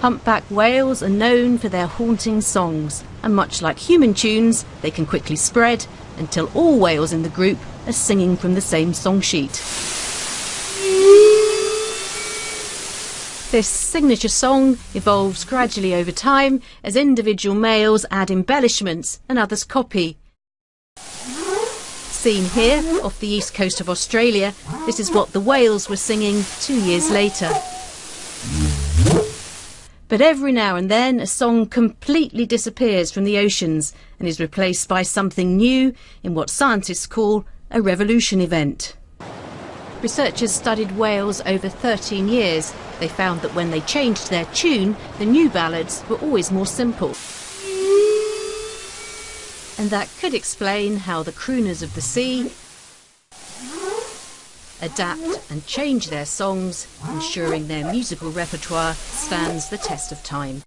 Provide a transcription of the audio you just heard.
Humpback whales are known for their haunting songs, and much like human tunes, they can quickly spread until all whales in the group are singing from the same song sheet. This signature song evolves gradually over time as individual males add embellishments and others copy. Seen here off the east coast of Australia, this is what the whales were singing 2 years later. But every now and then a song completely disappears from the oceans and is replaced by something new in what scientists call a revolution event. Researchers studied whales over 13 years. They found that when they changed their tune, the new ballads were always more simple. And that could explain how the crooners of the sea adapt and change their songs, ensuring their musical repertoire stands the test of time.